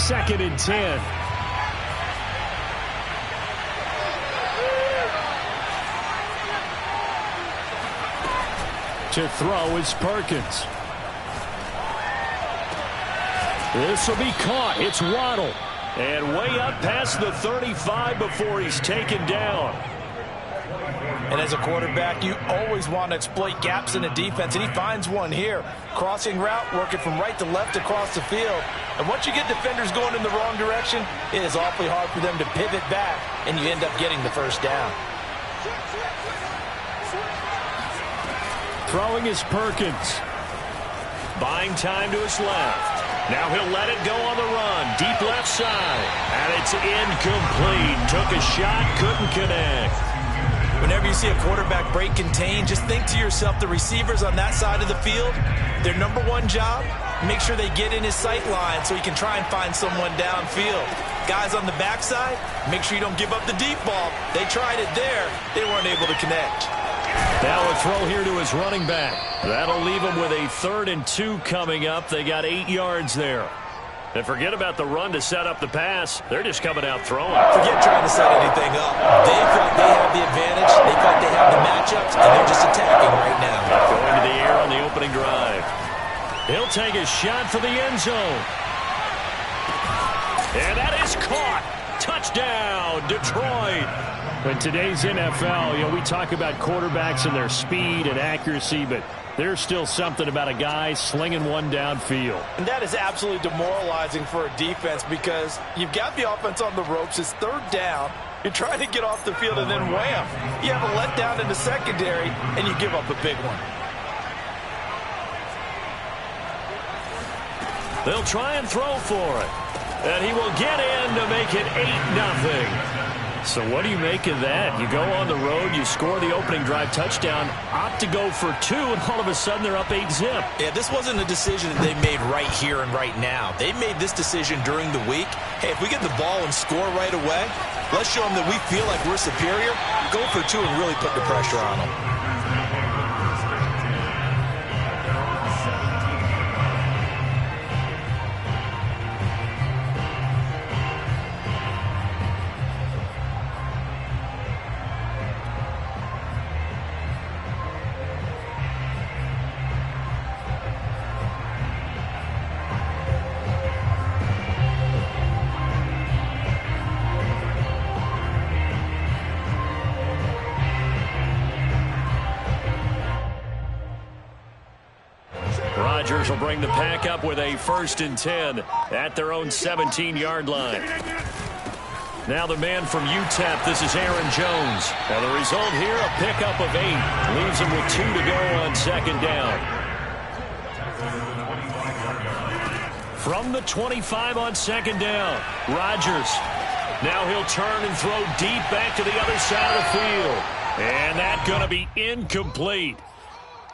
2nd and 10. To throw is Perkins. This will be caught. It's Waddle. And way up past the 35 before he's taken down. And as a quarterback, you always want to exploit gaps in the defense, and he finds one here. Crossing route, working from right to left across the field. And once you get defenders going in the wrong direction, it is awfully hard for them to pivot back, and you end up getting the first down. Throwing is Perkins. Buying time to his left. Now he'll let it go on the run. Deep left side. And it's incomplete. Took a shot, couldn't connect. Whenever you see a quarterback break contain, just think to yourself, the receivers on that side of the field, their number one job, make sure they get in his sight line so he can try and find someone downfield. Guys on the backside, make sure you don't give up the deep ball. They tried it there. They weren't able to connect. Now a throw here to his running back. That'll leave him with a 3rd and 2 coming up. They got 8 yards there. And forget about the run to set up the pass. They're just coming out throwing. Forget trying to set anything up. They feel like they have the advantage. They feel like they have the matchups, and they're just attacking right now. Going to the air on the opening drive. He'll take a shot for the end zone. And that is caught. Touchdown, Detroit. In today's NFL, we talk about quarterbacks and their speed and accuracy, but there's still something about a guy slinging one downfield. And that is absolutely demoralizing for a defense because you've got the offense on the ropes. It's 3rd down. You're trying to get off the field, and then wham, you have a letdown in the secondary, and you give up a big one. They'll try and throw for it. And he will get in to make it 8-0. So what do you make of that? You go on the road, you score the opening drive touchdown, opt to go for 2, and all of a sudden they're up 8-zip. Yeah, this wasn't a decision that they made right here and right now. They made this decision during the week. Hey, if we get the ball and score right away, let's show them that we feel like we're superior. Go for 2 and really put the pressure on them. Rodgers will bring the pack up with a 1st and 10 at their own 17-yard line. Now the man from UTEP, this is Aaron Jones. And the result here, a pickup of 8. Leaves him with 2 to go on 2nd down. From the 25 on 2nd down, Rodgers. Now he'll turn and throw deep back to the other side of the field. And that's going to be incomplete.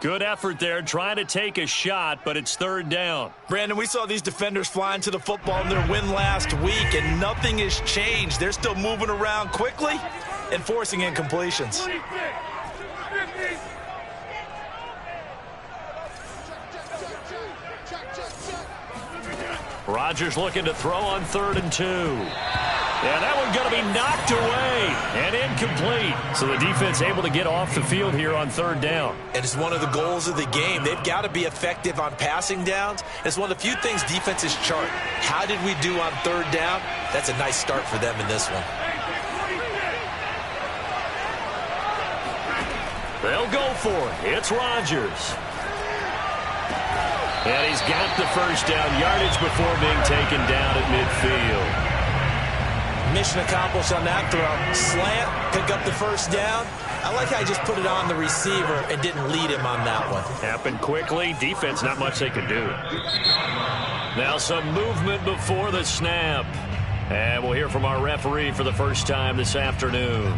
Good effort there, trying to take a shot, but it's 3rd down. Brandon, we saw these defenders flying to the football in their win last week, and nothing has changed. They're still moving around quickly and forcing incompletions. Rodgers looking to throw on 3rd and 2. And that one's going to be knocked away and incomplete. So the defense able to get off the field here on 3rd down. And it's one of the goals of the game. They've got to be effective on passing downs. It's one of the few things defenses chart. How did we do on 3rd down? That's a nice start for them in this one. They'll go for it. It's Rodgers. And he's got the first down yardage before being taken down at midfield. Mission accomplished on that throw. Slant, pick up the first down. I like how he just put it on the receiver and didn't lead him on that one. Happened quickly. Defense, not much they could do. Now some movement before the snap. And we'll hear from our referee for the first time this afternoon.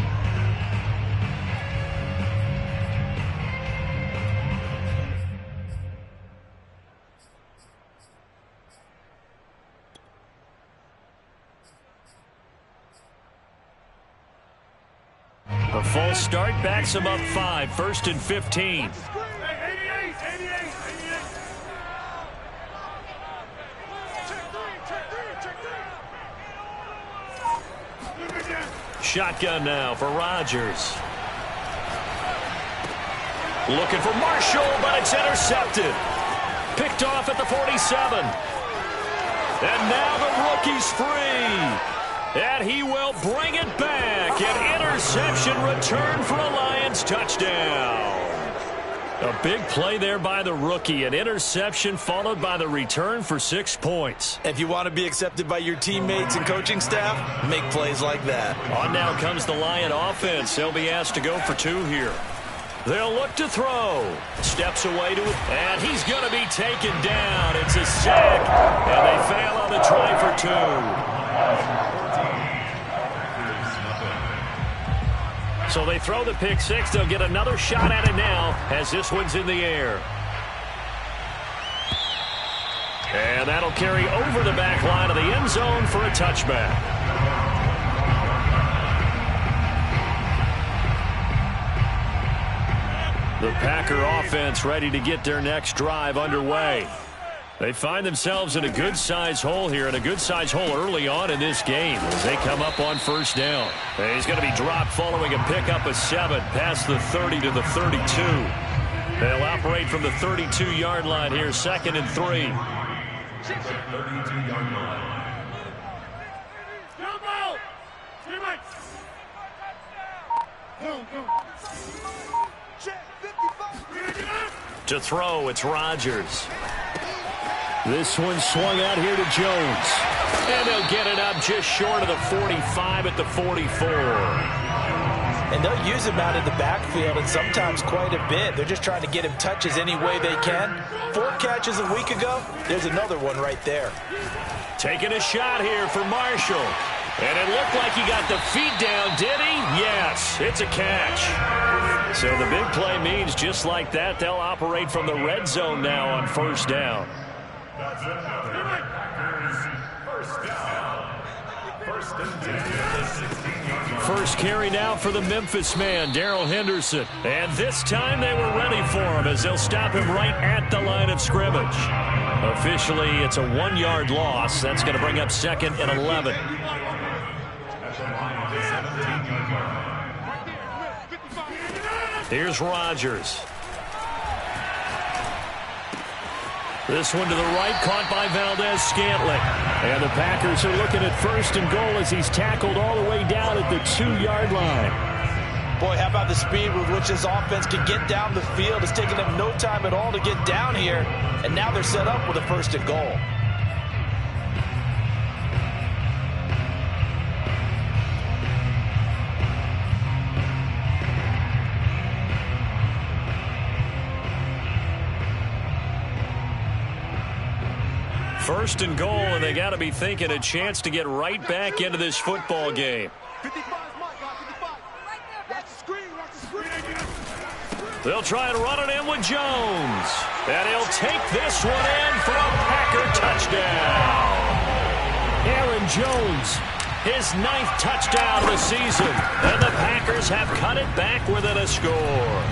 A full start backs him up 5, 1st and 15. shotgun now for Rodgers. Looking for Marshall, but it's intercepted. Picked off at the 47. And now the rookie's free. And he will bring it back. An interception return for a Lions touchdown. A big play there by the rookie. An interception followed by the return for 6 points. If you want to be accepted by your teammates and coaching staff, make plays like that. On now comes the Lion offense. They'll be asked to go for 2 here. They'll look to throw. Steps away to it. And he's going to be taken down. It's a sack. And they fail on the try for 2. So they throw the pick 6. They'll get another shot at it now as this one's in the air. And that'll carry over the back line of the end zone for a touchback. The Packer offense ready to get their next drive underway. They find themselves in a good-sized hole here, and a good-sized hole early on in this game as they come up on first down. And he's going to be dropped following a pickup of 7 past the 30 to the 32. They'll operate from the 32-yard line here, 2nd and 3. 32-yard line. To throw, it's Rodgers. This one swung out here to Jones. And they'll get it up just short of the 45 at the 44. And they'll use him out in the backfield, and sometimes quite a bit. They're just trying to get him touches any way they can. 4 catches a week ago. There's another one right there. Taking a shot here for Marshall. And it looked like he got the feet down, did he? Yes, it's a catch. So the big play means just like that, they'll operate from the red zone now on first down. First carry now for the Memphis man, Darrell Henderson. And this time they were ready for him as they'll stop him right at the line of scrimmage. Officially, it's a 1-yard loss. That's going to bring up 2nd and 11. Here's Rodgers. This one to the right, caught by Valdez-Scantling. And the Packers are looking at 1st and goal as he's tackled all the way down at the 2-yard line. Boy, how about the speed with which this offense can get down the field? It's taken them no time at all to get down here. And now they're set up with a 1st and goal. First and goal, and they got to be thinking a chance to get right back into this football game. They'll try and run it in with Jones. And he'll take this one in for a Packer touchdown. Aaron Jones, his 9th touchdown of the season. And the Packers have cut it back within a score.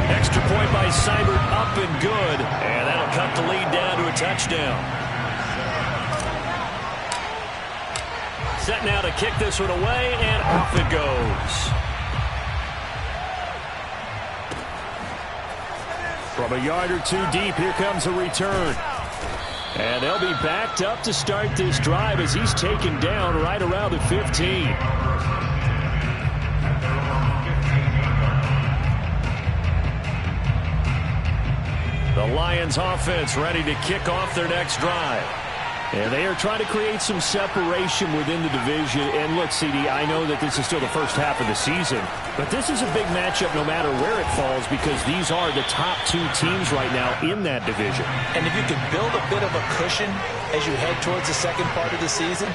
Extra point by Seibert, up and good. And that'll cut the lead down to a touchdown. Set now to kick this one away, and off it goes. From a yard or 2 deep, here comes a return. And they'll be backed up to start this drive as he's taken down right around the 15. The Lions offense ready to kick off their next drive. And they are trying to create some separation within the division. And look, CD, I know that this is still the first half of the season, but this is a big matchup no matter where it falls because these are the top 2 teams right now in that division. And if you can build a bit of a cushion as you head towards the second part of the season,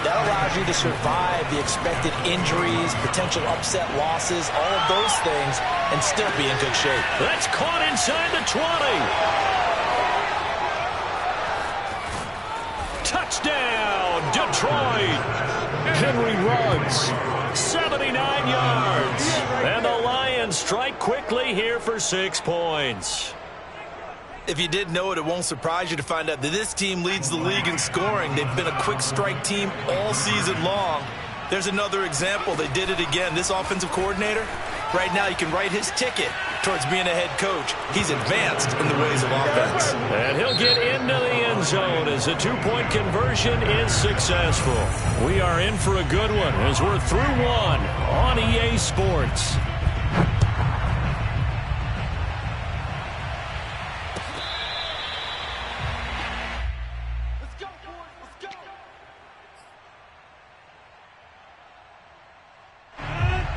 that allows you to survive the expected injuries, potential upset losses, all of those things, and still be in good shape. That's caught inside the 20. Touchdown, Detroit. Henry runs 79 yards. And the Lions strike quickly here for 6 points. If you didn't know it, it won't surprise you to find out that this team leads the league in scoring. They've been a quick strike team all season long. There's another example. They did it again. This offensive coordinator, right now you can write his ticket towards being a head coach. He's advanced in the ways of offense. And he'll get into the end zone as the two-point conversion is successful. We are in for a good one as we're through one on EA Sports.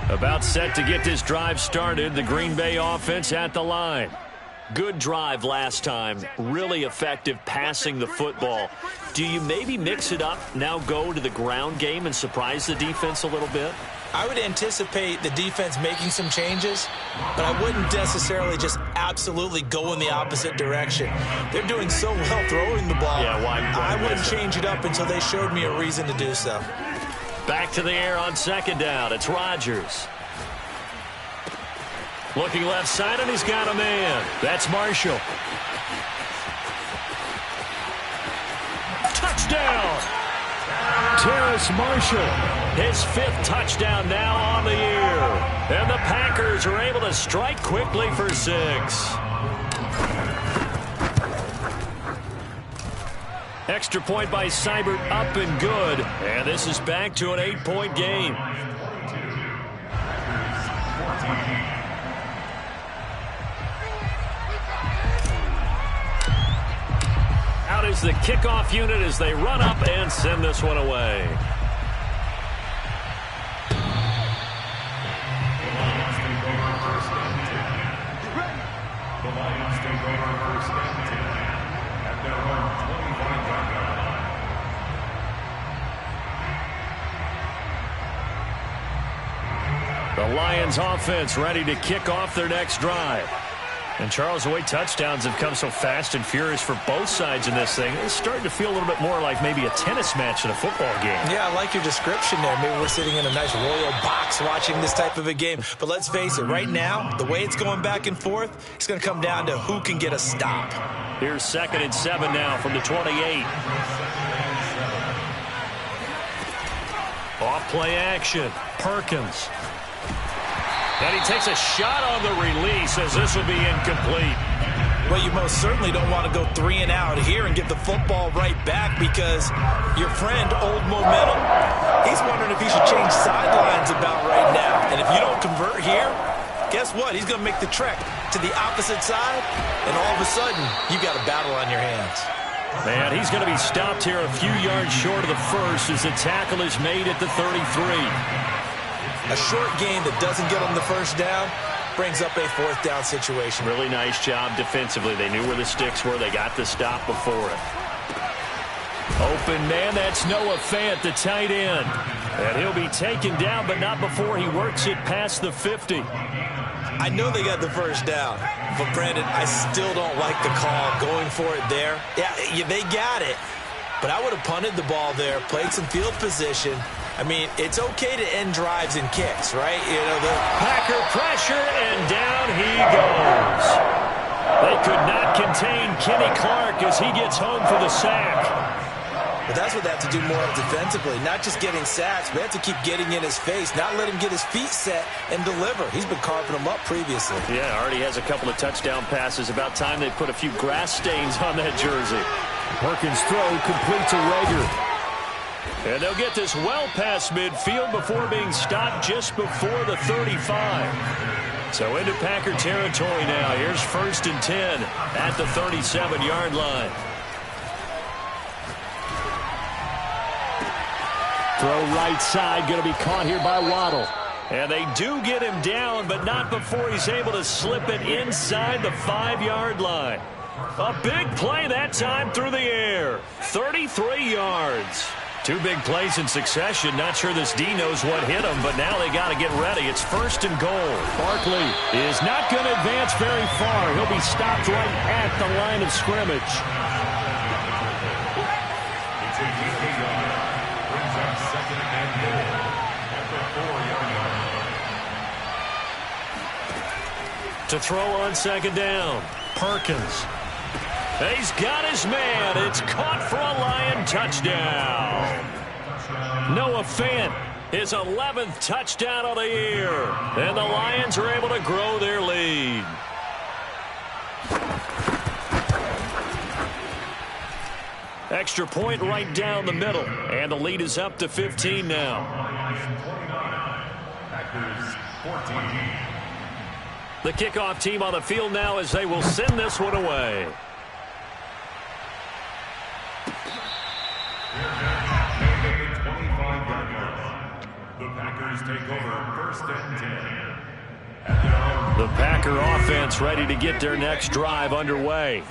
About set to get this drive started. The Green Bay offense at the line. Good drive last time. Really effective passing the football. Do you maybe mix it up, now go to the ground game and surprise the defense a little bit? I would anticipate the defense making some changes, but I wouldn't necessarily just absolutely go in the opposite direction. They're doing so well throwing the ball. Yeah, why I wouldn't change it up until they showed me a reason to do so. Back to the air on second down. It's Rodgers. Looking left side, and he's got a man. That's Marshall. Touchdown! Terrace Marshall. His 5th touchdown now on the year. And the Packers are able to strike quickly for 6. Extra point by Seibert, up and good. And this is back to an 8-point game. Out is the kickoff unit as they run up and send this one away. The Lions offense ready to kick off their next drive. And Charles, the way touchdowns have come so fast and furious for both sides in this thing, it's starting to feel a little bit more like maybe a tennis match than a football game. Yeah, I like your description there. Maybe we're sitting in a nice royal box watching this type of a game. But let's face it, right now, the way it's going back and forth, it's going to come down to who can get a stop. Here's 2nd and 7 now from the 28. Off play action. Perkins. And he takes a shot on the release as this will be incomplete. Well, you most certainly don't want to go 3 and out here and get the football right back because your friend, Old Momentum, he's wondering if he should change sidelines about right now. And if you don't convert here, guess what? He's going to make the trek to the opposite side, and all of a sudden, you got a battle on your hands. And he's going to be stopped here a few yards short of the first as the tackle is made at the 33. A short gain that doesn't get them the first down brings up a 4th down situation. Really nice job defensively. They knew where the sticks were. They got the stop before it. Open man, that's Noah Fant, the tight end. And he'll be taken down, but not before he works it past the 50. I know they got the first down, but Brandon, I still don't like the call going for it there. Yeah, they got it, but I would have punted the ball there, played some field position. I mean, it's okay to end drives and kicks, right? You know, the Packer pressure, and down he goes. They could not contain Kenny Clark as he gets home for the sack. But that's what they have to do more of defensively, not just getting sacks, but they have to keep getting in his face, not let him get his feet set and deliver. He's been carving them up previously. Yeah, already has a couple of touchdown passes. About time they put a few grass stains on that jersey. Perkins' throw complete to Rager. And they'll get this well past midfield before being stopped just before the 35. So into Packer territory now. Here's 1st and 10 at the 37-yard line. Throw right side, going to be caught here by Waddle. And they do get him down, but not before he's able to slip it inside the 5-yard line. A big play that time through the air. 33 yards. 2 big plays in succession. Not sure this D knows what hit him, but now they got to get ready. It's 1st and goal. Barkley is not going to advance very far. He'll be stopped right at the line of scrimmage. To throw on 2nd down. Perkins. He's got his man. It's caught for a Lion touchdown. Noah Fant His 11th touchdown of the year. And the Lions are able to grow their lead. Extra point right down the middle. And the lead is up to 15 now. The kickoff team on the field now as they will send this one away. The Packers take over first and 10. The Packer offense ready to get their next drive underway.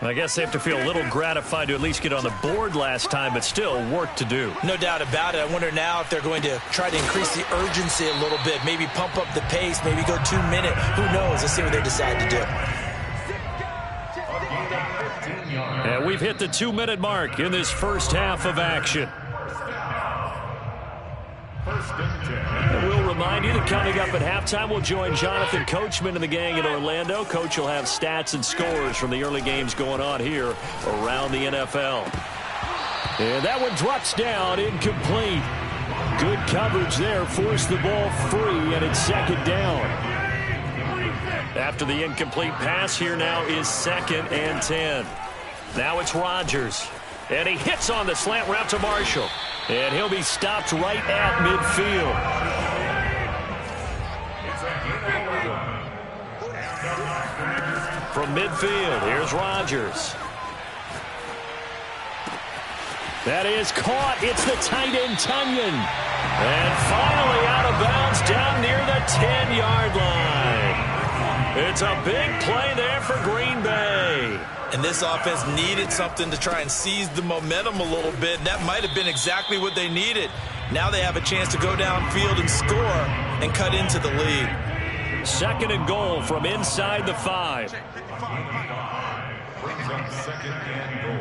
I guess they have to feel a little gratified to at least get on the board last time, but still work to do. No doubt about it. I wonder now if they're going to try to increase the urgency a little bit, maybe pump up the pace, maybe go 2 minute. Who knows? Let's see what they decide to do. And we've hit the 2-minute mark in this first half of action. And we'll remind you that coming up at halftime, we'll join Jonathan Coachman and the gang in Orlando. Coach will have stats and scores from the early games going on here around the NFL. And that one drops down, incomplete. Good coverage there, forced the ball free, and it's second down. After the incomplete pass, here now is 2nd and 10. Now it's Rodgers. And he hits on the slant route to Marshall. And he'll be stopped right at midfield. From midfield, here's Rodgers. That is caught. It's the tight end, Tunyon. And finally out of bounds down near the 10-yard line. It's a big play there for Green Bay. And this offense needed something to try and seize the momentum a little bit. And that might have been exactly what they needed. Now they have a chance to go downfield and score and cut into the lead. 2nd and goal from inside the 5. Brings up 2nd and goal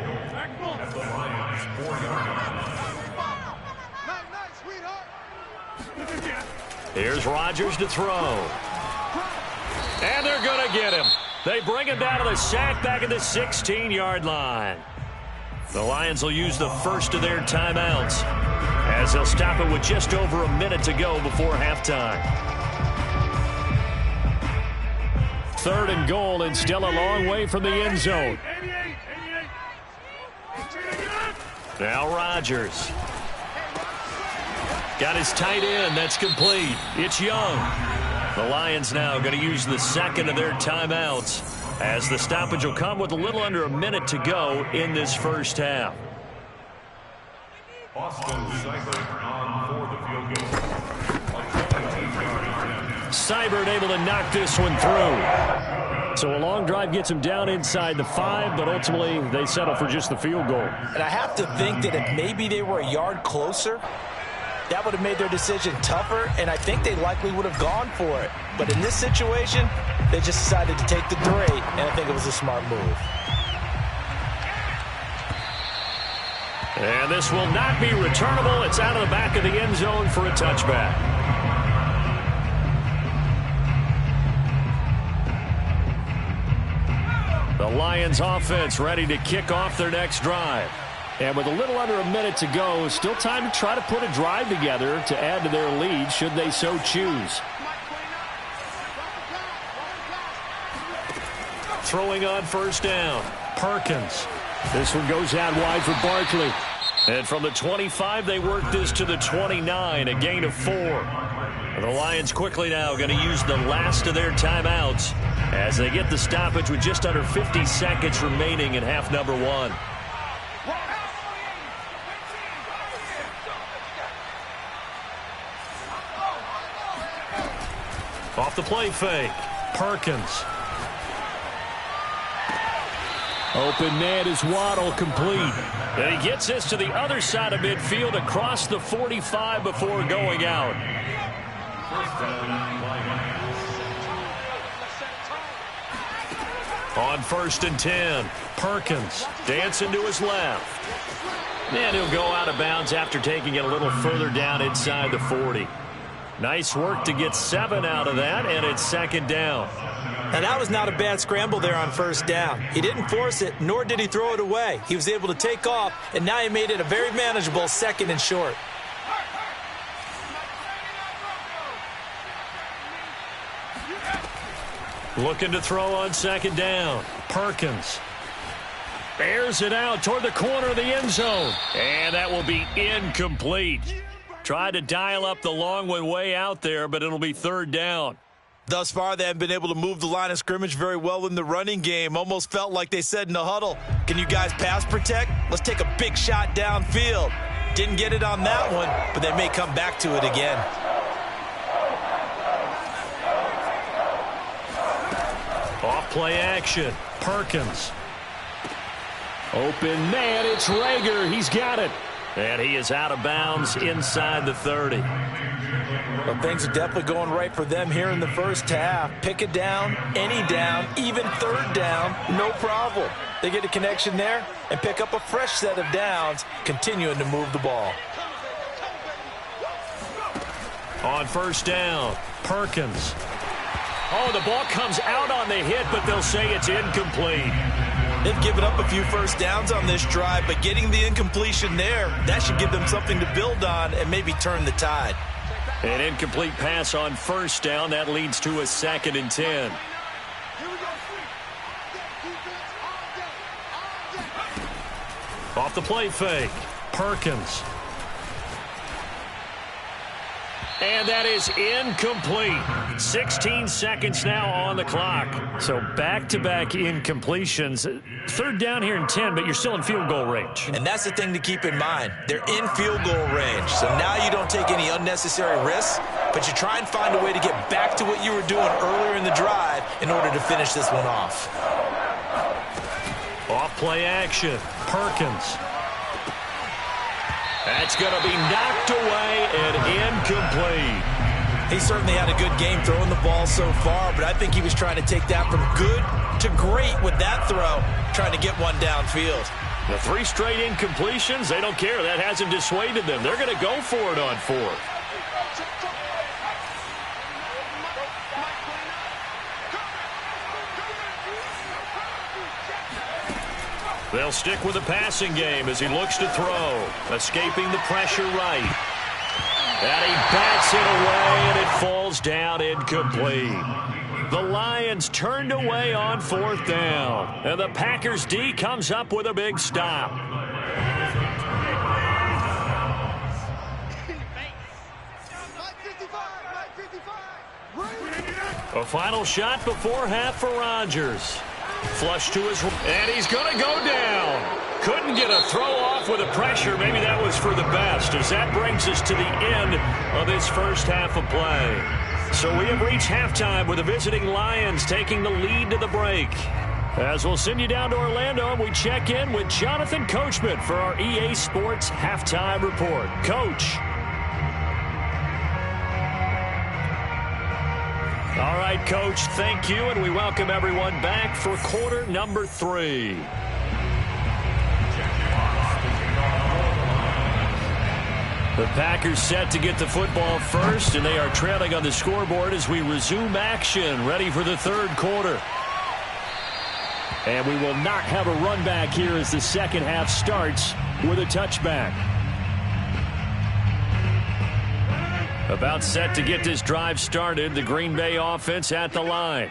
at the Lions' 4-yard line. Here's Rodgers to throw. And they're going to get him. They bring him down to the sack back at the 16-yard line. The Lions will use the first of their timeouts as they'll stop it with just over a minute to go before halftime. 3rd and goal and still a long way from the end zone. Now Rodgers. Got his tight end. That's complete. It's Young. The Lions now going to use the 2nd of their timeouts as the stoppage will come with a little under a minute to go in this first half. Austin Seibert on for the field goal. Seibert able to knock this one through. So a long drive gets him down inside the 5, but ultimately they settle for just the field goal. And I have to think that if maybe they were a yard closer, that would have made their decision tougher, and I think they likely would have gone for it. But in this situation, they just decided to take the 3, and I think it was a smart move. And this will not be returnable. It's out of the back of the end zone for a touchback. The Lions offense ready to kick off their next drive. And with a little under a minute to go, still time to try to put a drive together to add to their lead should they so choose. Throwing on first down, Perkins. This one goes out wide for Barkley. And from the 25, they work this to the 29, a gain of 4. And the Lions quickly now going to use the last of their timeouts as they get the stoppage with just under 50 seconds remaining in half number 1. Off the play fake, Perkins. Open man is Waddle, complete. And he gets this to the other side of midfield across the 45 before going out. On 1st and 10, Perkins dancing to his left. And he'll go out of bounds after taking it a little further down inside the 40. Nice work to get 7 out of that, and it's 2nd down. And that was not a bad scramble there on 1st down. He didn't force it, nor did he throw it away. He was able to take off, and now he made it a very manageable 2nd and short. Looking to throw on second down. Perkins airs it out toward the corner of the end zone. And that will be incomplete. Tried to dial up the long one way out there, but it'll be third down. Thus far, they haven't been able to move the line of scrimmage very well in the running game. Almost felt like they said in the huddle, can you guys pass protect? Let's take a big shot downfield. Didn't get it on that one, but they may come back to it again. Off play action. Perkins. Open man, it's Rager. He's got it. And he is out of bounds inside the 30. Well, things are definitely going right for them here in the first half. Pick it down, any down, even third down, no problem. They get a connection there and pick up a fresh set of downs, continuing to move the ball. On first down, Perkins. Oh, the ball comes out on the hit, but they'll say it's incomplete. They've given up a few first downs on this drive, but getting the incompletion there, that should give them something to build on and maybe turn the tide. An incomplete pass on first down. That leads to a 2nd and 10. Off the play fake. Perkins. And that is incomplete. 16 seconds now on the clock. So back-to-back incompletions. Third down here in 10, but you're still in field goal range. And that's the thing to keep in mind. They're in field goal range. So now you don't take any unnecessary risks, but you try and find a way to get back to what you were doing earlier in the drive in order to finish this one off. Off play action. Perkins. That's going to be knocked away and incomplete. He certainly had a good game throwing the ball so far, but I think he was trying to take that from good to great with that throw, trying to get one downfield. The 3 straight incompletions, they don't care. That hasn't dissuaded them. They're going to go for it on 4th. They'll stick with the passing game as he looks to throw. Escaping the pressure right. And he bats it away, and it falls down incomplete. The Lions turned away on 4th down. And the Packers D comes up with a big stop. A final shot before half for Rodgers. Flush to his, and he's going to go down. Couldn't get a throw off with the pressure. Maybe that was for the best, as that brings us to the end of this first half of play. So we have reached halftime with the visiting Lions taking the lead to the break. As we'll send you down to Orlando, we check in with Jonathan Coachman for our EA Sports Halftime Report. Coach. All right, Coach, thank you, and we welcome everyone back for quarter number 3. The Packers set to get the football first, and they are trailing on the scoreboard as we resume action, ready for the third quarter. And we will not have a run back here as the second half starts with a touchback. About set to get this drive started, the Green Bay offense at the line.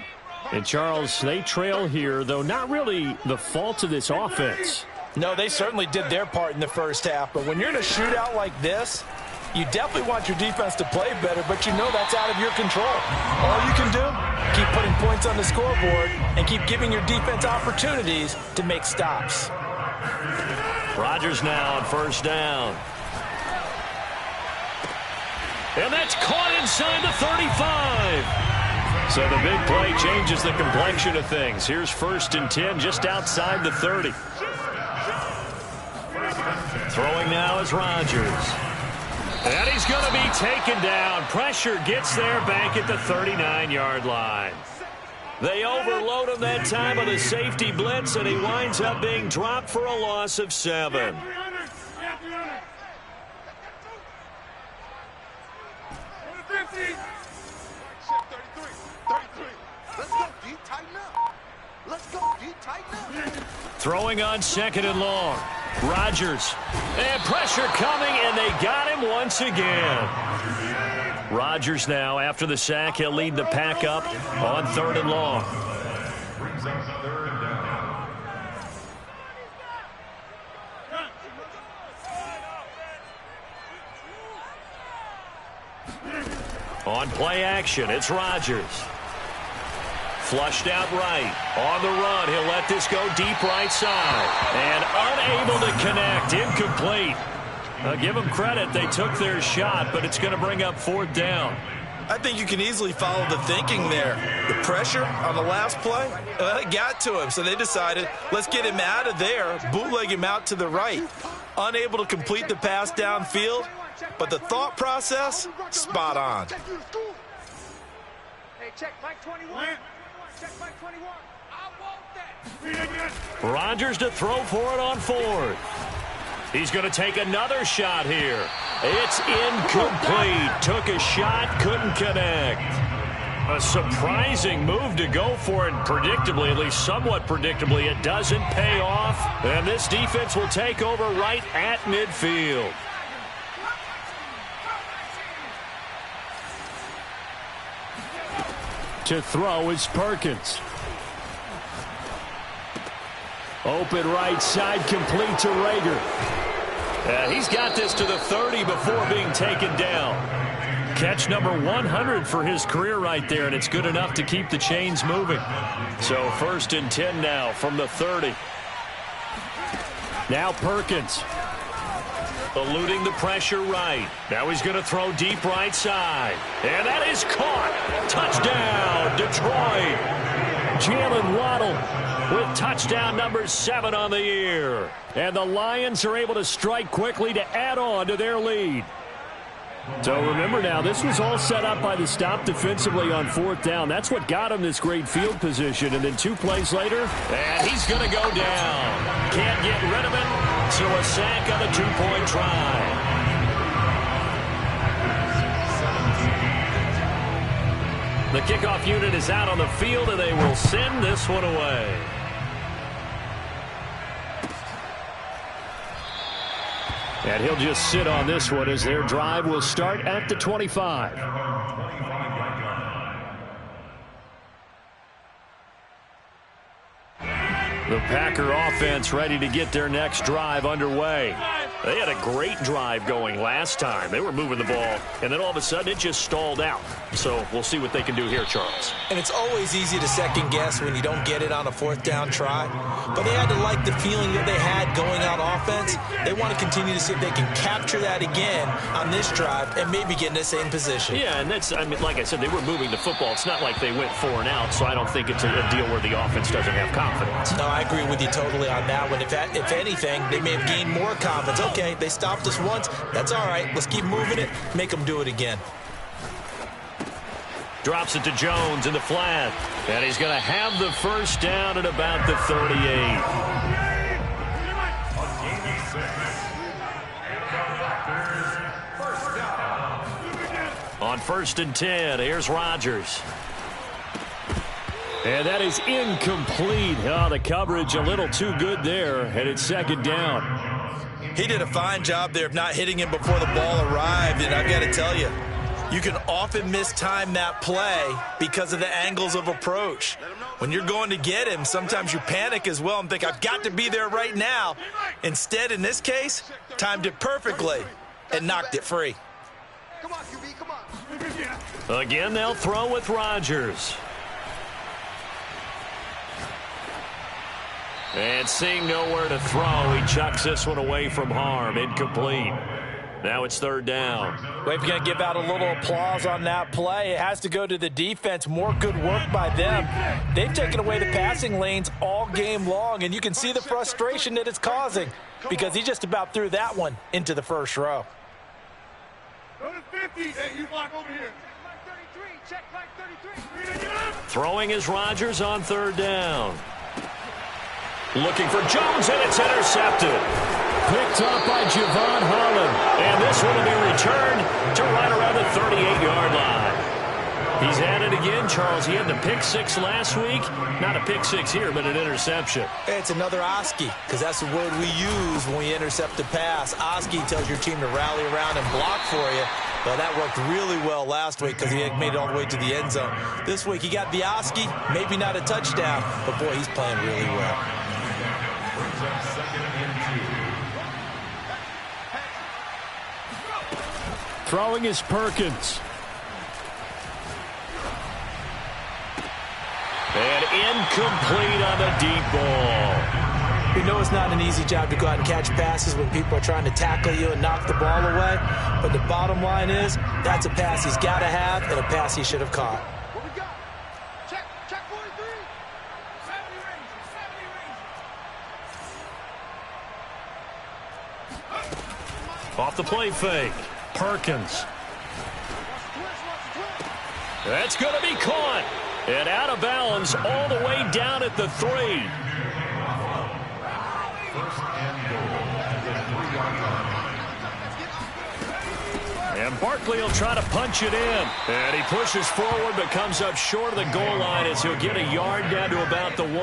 And, Charles, they trail here, though not really the fault of this offense. No, they certainly did their part in the first half. But when you're in a shootout like this, you definitely want your defense to play better, but you know that's out of your control. All you can do, keep putting points on the scoreboard and keep giving your defense opportunities to make stops. Rodgers now on first down. And that's caught inside the 35. So the big play changes the complexion of things. Here's 1st and 10 just outside the 30. Throwing now is Rodgers. And he's going to be taken down. Pressure gets there back at the 39-yard line. They overload him that time with a safety blitz, and he winds up being dropped for a loss of 7. Throwing on 2nd and long. Rodgers. And pressure coming, and they got him once again. Rodgers now, after the sack, he'll lead the pack up on 3rd and long. Brings up 3rd down. On play action, it's Rodgers. Flushed out right. On the run, he'll let this go deep right side. And unable to connect. Incomplete. Give them credit. They took their shot, but it's going to bring up 4th down. I think you can easily follow the thinking there. The pressure on the last play, it got to him. So they decided, let's get him out of there, bootleg him out to the right. Unable to complete the pass downfield, but the thought process, spot on. Hey, check Mike 21. Check Mike 21. I want that. Rodgers to throw for it on 4th. He's going to take another shot here. It's incomplete. Took a shot, couldn't connect. A surprising move to go for it. Predictably, at least somewhat predictably, it doesn't pay off. And this defense will take over right at midfield. To throw is Perkins. Open right side, complete to Rager. He's got this to the 30 before being taken down. Catch number 100 for his career right there, and it's good enough to keep the chains moving. So 1st and 10 now from the 30. Now Perkins. Eluding the pressure right. Now he's going to throw deep right side. And that is caught. Touchdown, Detroit. Jalen Waddle with touchdown number 7 on the year. And the Lions are able to strike quickly to add on to their lead. So remember now, this was all set up by the stop defensively on 4th down. That's what got him this great field position. And then 2 plays later, and he's going to go down. Can't get rid of it, so a sack on the 2-point try. The kickoff unit is out on the field, and they will send this one away. And he'll just sit on this one as their drive will start at the 25. The Packer offense ready to get their next drive underway. They had a great drive going last time. They were moving the ball, and then all of a sudden it just stalled out. So we'll see what they can do here, Charles. And it's always easy to second guess when you don't get it on a 4th down try. But they had to like the feeling that they had going on offense. They want to continue to see if they can capture that again on this drive and maybe get in the same position. Yeah, and that's, I mean, like I said, they were moving the football. It's not like they went 4 and out, so I don't think it's a deal where the offense doesn't have confidence. No, I agree with you totally on that one. If anything, they may have gained more confidence. Okay, they stopped us once. That's all right. Let's keep moving it. Make them do it again. Drops it to Jones in the flat. And he's going to have the 1st down at about the 38. On 1st and 10, here's Rodgers. And that is incomplete. Oh, the coverage a little too good there, and it's 2nd down. He did a fine job there of not hitting him before the ball arrived, and I've got to tell you, you can often mistime that play because of the angles of approach. When you're going to get him, sometimes you panic as well and think, I've got to be there right now. Instead, in this case, timed it perfectly and knocked it free. Come on, QB, come on. Again, they'll throw with Rodgers. And seeing nowhere to throw, he chucks this one away from harm. Incomplete. Now it's 3rd down. Well, if you're going to give out a little applause on that play, it has to go to the defense. More good work by them. They've taken away the passing lanes all game long, and you can see the frustration that it's causing because he just about threw that one into the 1st row. Go to 50. Hey, you block over here. Check Mike 33. Throwing is Rodgers on 3rd down. Looking for Jones, and it's intercepted. Picked up by Javon Holland. And this one will be returned to right around the 38-yard line. He's at it again, Charles. He had the pick 6 last week. Not a pick 6 here, but an interception. It's another Oski, because that's the word we use when we intercept the pass. Oski tells your team to rally around and block for you. Well, that worked really well last week because he had made it all the way to the end zone. This week he got Bioski, maybe not a touchdown, but boy, he's playing really well. Throwing is Perkins. And incomplete on the deep ball. We know it's not an easy job to go out and catch passes when people are trying to tackle you and knock the ball away. But the bottom line is, that's a pass he's got to have and a pass he should have caught. What we got? Check 43. 70 range. Off the play fake. Perkins. That's going to be caught. And out of bounds all the way down at the 3. And Barkley will try to punch it in. And he pushes forward but comes up short of the goal line as he'll get a yard down to about the 1.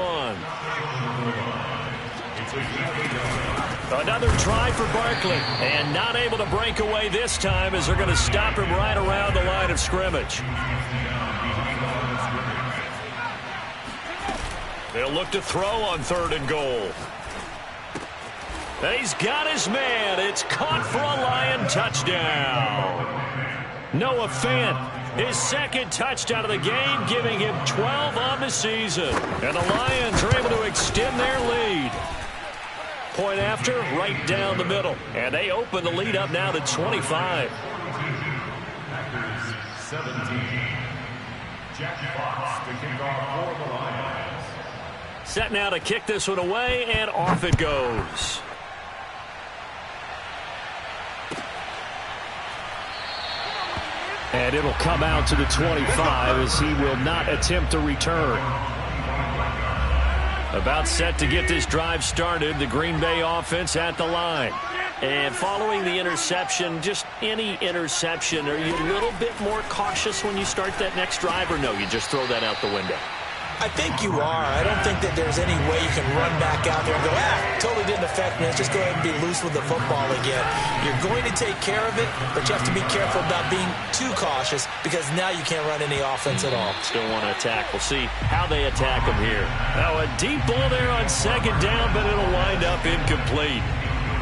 Another try for Barkley. And not able to break away this time as they're going to stop him right around the line of scrimmage. They'll look to throw on 3rd and goal. He's got his man. It's caught for a Lion touchdown. Noah Fant, his 2nd touchdown of the game, giving him 12 on the season. And the Lions are able to extend their lead. Point after, right down the middle. And they open the lead up now to 25. Packers 17. Jack Fox to kick off for the Lions. Set now to kick this one away, and off it goes. And it'll come out to the 25 as he will not attempt to return. About set to get this drive started, the Green Bay offense at the line. And following the interception, just any interception, are you a little bit more cautious when you start that next drive, or no, you just throw that out the window? I think you are. I don't think that there's any way you can run back out there and go, totally didn't affect me. Let's just go ahead and be loose with the football again. You're going to take care of it, but you have to be careful about being too cautious because now you can't run any offense at all. Still want to attack. We'll see how they attack him here. Now a deep ball there on 2nd down, but it'll wind up incomplete.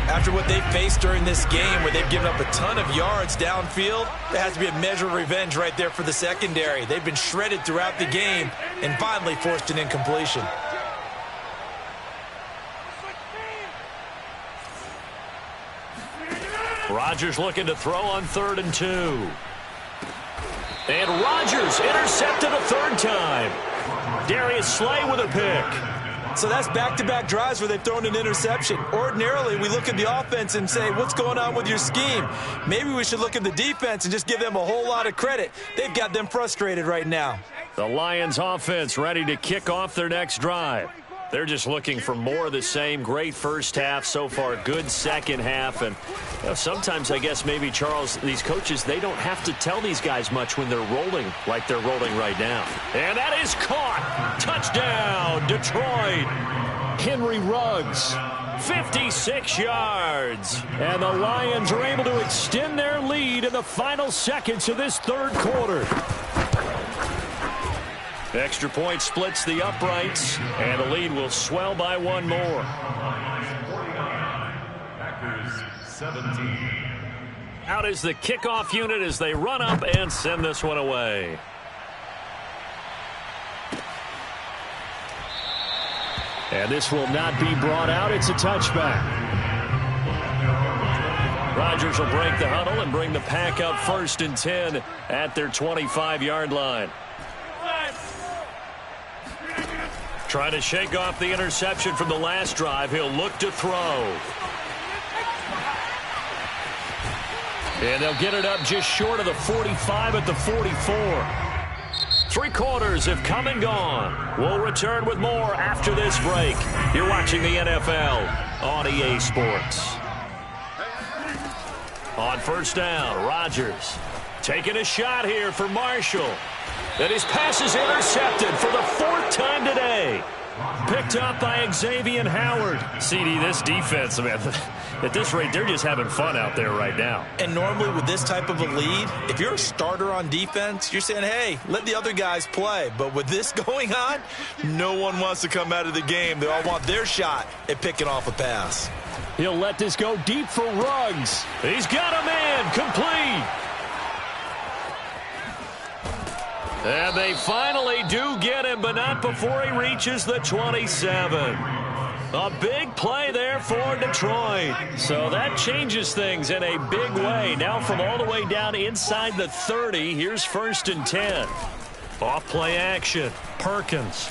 After what they faced during this game where they've given up a ton of yards downfield, there has to be a measure of revenge right there for the secondary. They've been shredded throughout the game and finally forced an incompletion. Rodgers looking to throw on 3rd and 2. And Rodgers intercepted a 3rd time. Darius Slay with a pick. So that's back-to-back drives where they've thrown an interception. Ordinarily, we look at the offense and say, what's going on with your scheme? Maybe we should look at the defense and just give them a whole lot of credit. They've got them frustrated right now. The Lions offense ready to kick off their next drive. They're just looking for more of the same. Great first half so far, good second half. And sometimes, I guess, maybe, Charles, these coaches, they don't have to tell these guys much when they're rolling like they're rolling right now. And that is caught. Touchdown, Detroit. Henry Ruggs, 56 yards. And the Lions are able to extend their lead in the final seconds of this 3rd quarter. Extra point splits the uprights, and the lead will swell by 1 more. Packers 17. Out is the kickoff unit as they run up and send this one away. And this will not be brought out. It's a touchback. Rodgers will break the huddle and bring the pack up 1st and 10 at their 25-yard line. Trying to shake off the interception from the last drive. He'll look to throw. And they'll get it up just short of the 45 at the 44. 3 quarters have come and gone. We'll return with more after this break. You're watching the NFL on EA Sports. On 1st down, Rodgers taking a shot here for Marshall. And his pass is intercepted for the 4th time today. Picked up by Xavier Howard. CD, this defense, man, at this rate, they're just having fun out there right now. And normally with this type of a lead, if you're a starter on defense, you're saying, hey, let the other guys play. But with this going on, no one wants to come out of the game. They all want their shot at picking off a pass. He'll let this go deep for Ruggs. He's got a man, complete. And they finally do get him, but not before he reaches the 27. A big play there for Detroit. So that changes things in a big way. Now from all the way down inside the 30, here's 1st and 10. Off play action. Perkins.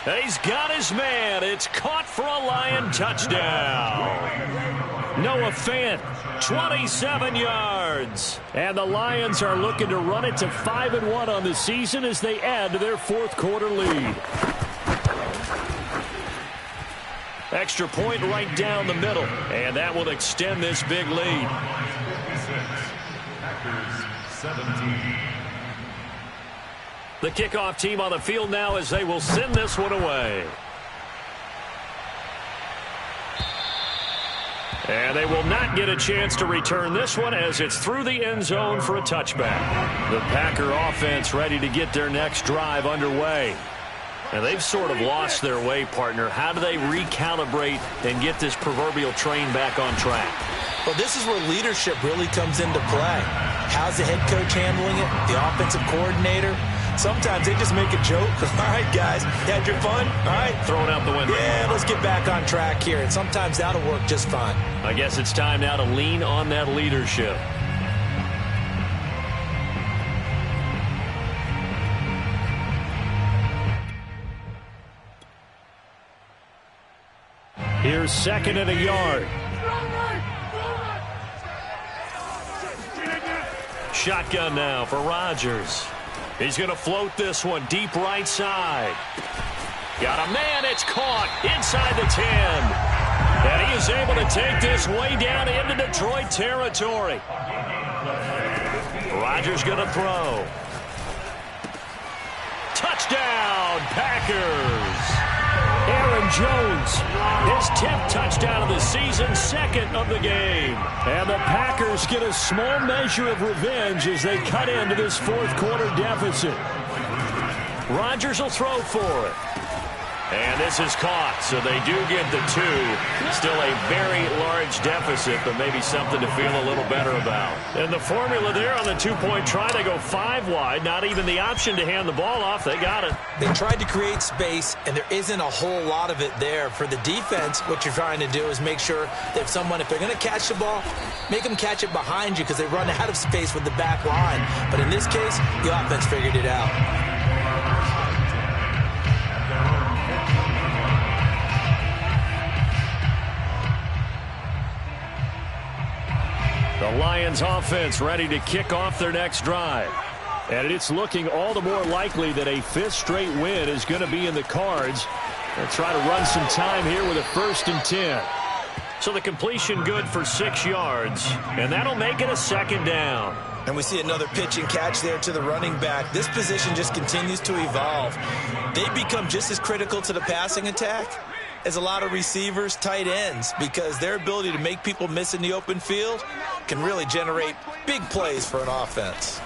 He's got his man. It's caught for a Lion touchdown. Noah Fant, 27 yards. And the Lions are looking to run it to 5-1 on the season as they add to their 4th quarter lead. Extra point right down the middle. And that will extend this big lead. Packers 17. The kickoff team on the field now as they will send this one away. And they will not get a chance to return this one as it's through the end zone for a touchback. The Packer offense ready to get their next drive underway. And they've sort of lost their way, partner. How do they recalibrate and get this proverbial train back on track? Well, this is where leadership really comes into play. How's the head coach handling it? The offensive coordinator? Sometimes they just make a joke. All right, guys, you had your fun? All right. Throw it out the window. Yeah, let's get back on track here. And sometimes that'll work just fine. I guess it's time now to lean on that leadership. Here's 2nd and a yard. Shotgun now for Rodgers. He's going to float this one deep right side. Got a man. It's caught inside the 10. And he is able to take this way down into Detroit territory. Rodgers going to throw. Touchdown, Packers. Aaron Jones, his 10th touchdown of the season, 2nd of the game. And the Packers get a small measure of revenge as they cut into this 4th quarter deficit. Rodgers will throw for it. And this is caught, so they do get the 2. Still a very large deficit, but maybe something to feel a little better about. And the formula there on the 2-point try, they go 5 wide. Not even the option to hand the ball off. They got it. They tried to create space, and there isn't a whole lot of it there. For the defense, what you're trying to do is make sure that if they're going to catch the ball, make them catch it behind you because they run out of space with the back line. But in this case, the offense figured it out. The Lions offense ready to kick off their next drive. And it's looking all the more likely that a 5th straight win is going to be in the cards. They'll try to run some time here with a 1st and 10. So the completion good for 6 yards. And that'll make it a 2nd down. And we see another pitch and catch there to the running back. This position just continues to evolve. They become just as critical to the passing attack as a lot of receivers, tight ends, because their ability to make people miss in the open field can really generate big plays for an offense.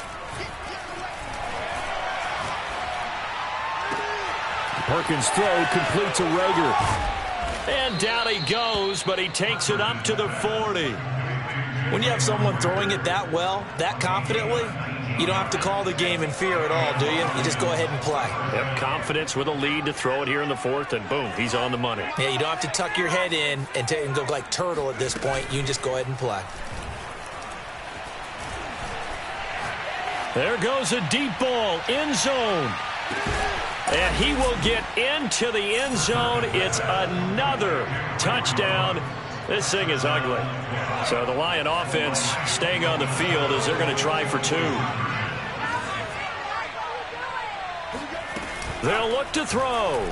Perkins' throw complete to Rager. And down he goes, but he takes it up to the 40. When you have someone throwing it that well, that confidently, you don't have to call the game in fear at all, do you? You just go ahead and play. Yep, confidence with a lead to throw it here in the 4th, and boom, he's on the money. Yeah, you don't have to tuck your head in and go like turtle at this point. You can just go ahead and play. There goes a deep ball, end zone. And he will get into the end zone. It's another touchdown. This thing is ugly. So the Lion offense staying on the field as they're going to try for 2. They'll look to throw.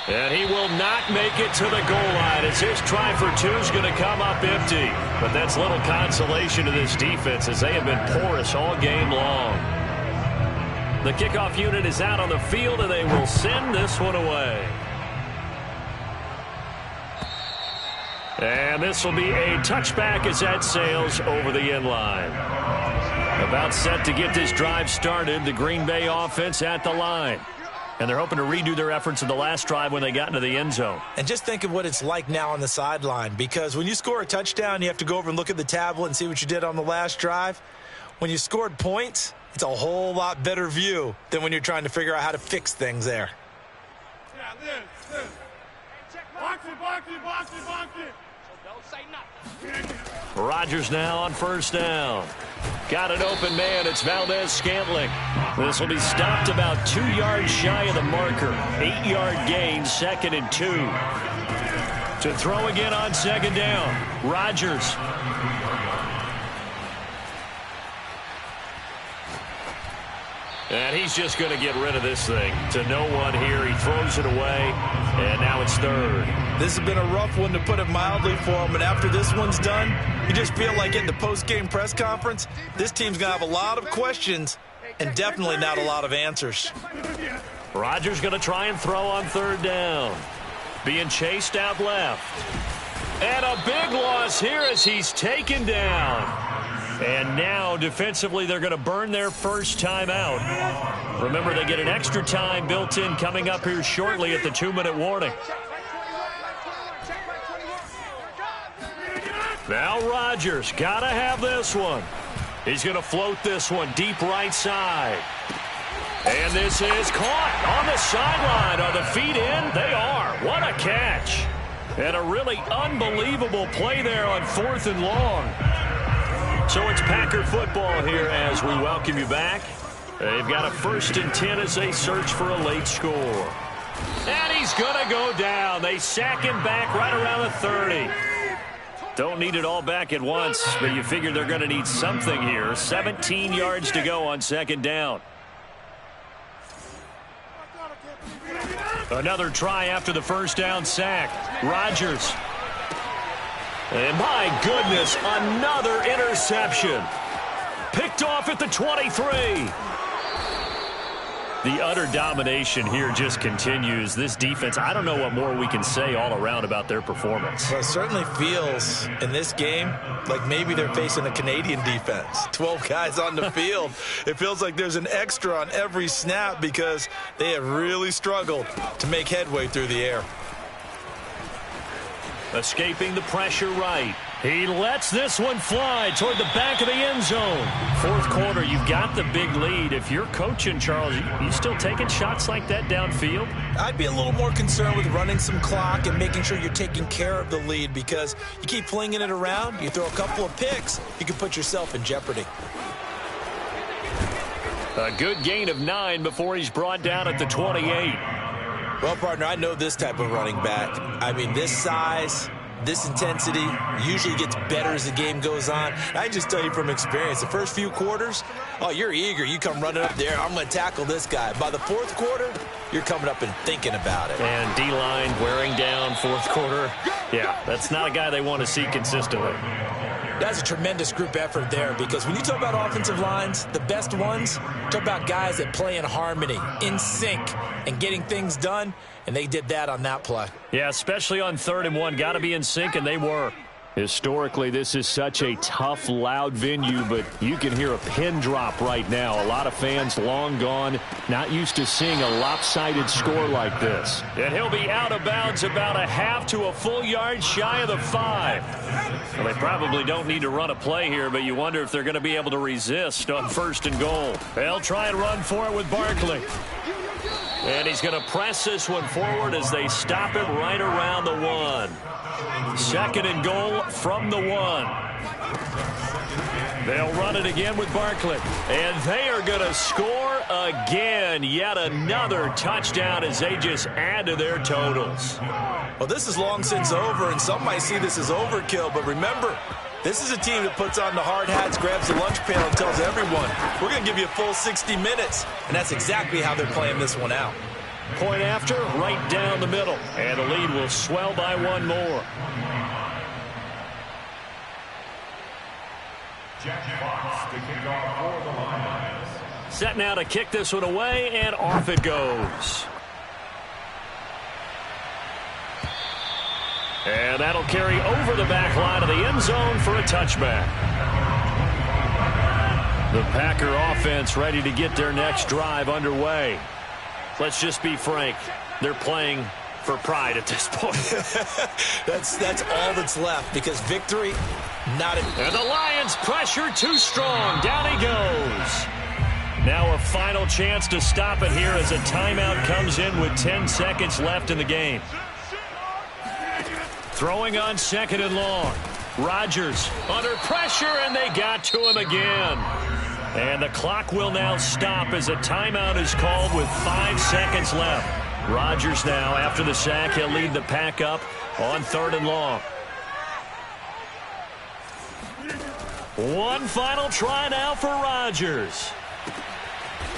And he will not make it to the goal line as his try for 2 is going to come up empty. But that's little consolation to this defense as they have been porous all game long. The kickoff unit is out on the field, and they will send this one away. And this will be a touchback as that sails over the end line. About set to get this drive started, the Green Bay offense at the line. And they're hoping to redo their efforts in the last drive when they got into the end zone. And just think of what it's like now on the sideline, because when you score a touchdown, you have to go over and look at the tablet and see what you did on the last drive. When you scored points, it's a whole lot better view than when you're trying to figure out how to fix things there. Yeah, this. Box it. Rodgers now on first down. Got an open man. It's Valdez-Scantling. This will be stopped about 2 yards shy of the marker. 8-yard gain, 2nd and 2. To throw again on 2nd down. Rodgers. And he's just going to get rid of this thing. To no one here. He throws it away. And now it's 3rd. This has been a rough one, to put it mildly, for him. And after this one's done, you just feel like in the post-game press conference, this team's going to have a lot of questions and definitely not a lot of answers. Rodgers going to try and throw on 3rd down. Being chased out left. And a big loss here as he's taken down. And now, defensively, they're going to burn their first time out. Remember, they get an extra time built in coming up here shortly at the 2-minute warning. Now Rodgers, got to have this one. He's going to float this one deep right side. And this is caught on the sideline. Are the feet in? They are. What a catch. And a really unbelievable play there on 4th and long. So it's Packer football here as we welcome you back. They've got a 1st and 10 as they search for a late score. And he's going to go down. They sack him back right around the 30. Don't need it all back at once, but you figure they're going to need something here. 17 yards to go on 2nd down. Another try after the first down sack. Rodgers. And my goodness, another interception. Picked off at the 23. The utter domination here just continues. This defense, I don't know what more we can say all around about their performance. Well, it certainly feels in this game like maybe they're facing a Canadian defense. 12 guys on the field. It feels like there's an extra on every snap because they have really struggled to make headway through the air. Escaping the pressure right. He lets this one fly toward the back of the end zone. 4th quarter, you've got the big lead. If you're coaching, Charles, you still taking shots like that downfield? I'd be a little more concerned with running some clock and making sure you're taking care of the lead, because you keep flinging it around, you throw a couple of picks, you can put yourself in jeopardy. A good gain of 9 before he's brought down at the 28. Well, partner, I know this type of running back. I mean, this size, this intensity usually gets better as the game goes on. I just tell you from experience, the first few quarters, oh, you're eager. You come running up there, I'm going to tackle this guy. By the 4th quarter, you're coming up and thinking about it. And D-line wearing down 4th quarter. Yeah, that's not a guy they want to see consistently. That's a tremendous group effort there, because when you talk about offensive lines, the best ones, talk about guys that play in harmony, in sync, and getting things done, and they did that on that play. Yeah, especially on 3rd and 1. Got to be in sync, and they were. Historically, this is such a tough, loud venue, but you can hear a pin drop right now. A lot of fans long gone, not used to seeing a lopsided score like this. And he'll be out of bounds about a half to a full yard shy of the 5. Well, they probably don't need to run a play here, but you wonder if they're going to be able to resist on 1st and goal. They'll try and run for it with Barkley. And he's going to press this one forward as they stop it right around the 1. 2nd and goal from the 1. They'll run it again with Barkley. And they are going to score again. Yet another touchdown as they just add to their totals. Well, this is long since over, and some might see this as overkill. But remember, this is a team that puts on the hard hats, grabs the lunch pail, and tells everyone, we're going to give you a full 60 minutes. And that's exactly how they're playing this one out. Point after, right down the middle. And the lead will swell by 1 more. Jack Fox to kick off for the Lions. Set now to kick this one away, and off it goes. And that'll carry over the back line of the end zone for a touchback. The Packer offense ready to get their next drive underway. Let's just be frank. They're playing for pride at this point. That's all that's left, because victory, not a... And the Lions pressure too strong. Down he goes. Now a final chance to stop it here as a timeout comes in with 10 seconds left in the game. Throwing on 2nd and long. Rodgers under pressure, and they got to him again. And the clock will now stop as a timeout is called with 5 seconds left. Rodgers now, after the sack, he'll lead the Pack up on 3rd and long. One final try now for Rodgers.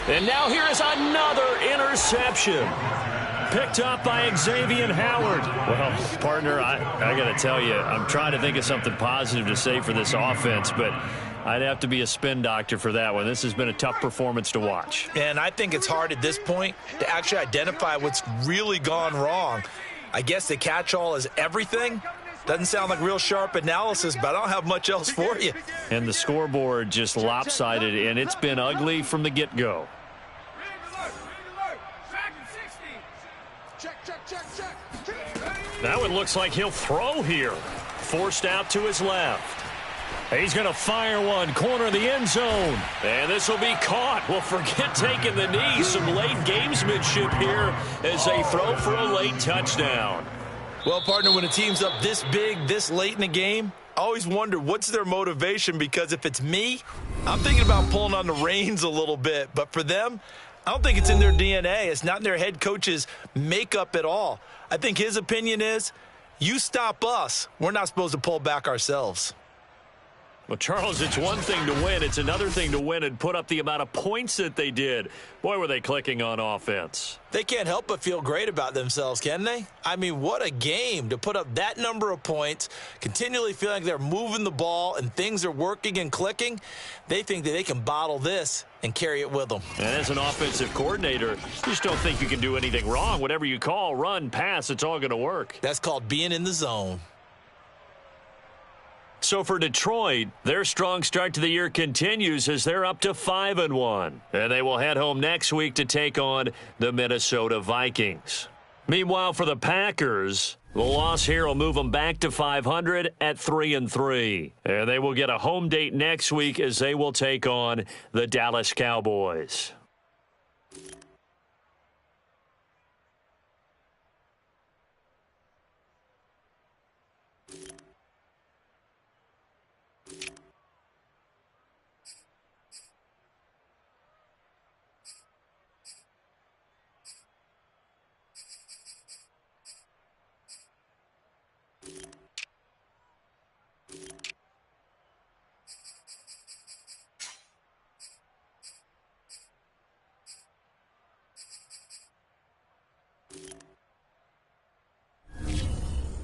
And now here is another interception. Picked up by Xavier Howard. Well, partner, I got to tell you, I'm trying to think of something positive to say for this offense, but I'd have to be a spin doctor for that one. This has been a tough performance to watch. And I think it's hard at this point to actually identify what's really gone wrong. I guess the catch-all is everything. Doesn't sound like real sharp analysis, but I don't have much else for you. And the scoreboard just lopsided, and it's been ugly from the get-go. That one looks like he'll throw here. Forced out to his left. He's going to fire one, corner of the end zone. And this will be caught. Well, forget taking the knee. Some late gamesmanship here as they throw for a late touchdown. Well, partner, when a team's up this big, this late in the game, I always wonder what's their motivation, because if it's me, I'm thinking about pulling on the reins a little bit. But for them, I don't think it's in their DNA. It's not in their head coach's makeup at all. I think his opinion is, you stop us, we're not supposed to pull back ourselves. Well, Charles, it's one thing to win. It's another thing to win and put up the amount of points that they did. Boy, were they clicking on offense. They can't help but feel great about themselves, can they? I mean, what a game to put up that number of points, continually feeling like they're moving the ball and things are working and clicking. They think that they can bottle this and carry it with them. And as an offensive coordinator, you just don't think you can do anything wrong. Whatever you call, run, pass, it's all going to work. That's called being in the zone. So for Detroit, their strong start to the year continues as they're up to 5-1. And they will head home next week to take on the Minnesota Vikings. Meanwhile, for the Packers, the loss here will move them back to 500 at 3-3. And they will get a home date next week as they will take on the Dallas Cowboys.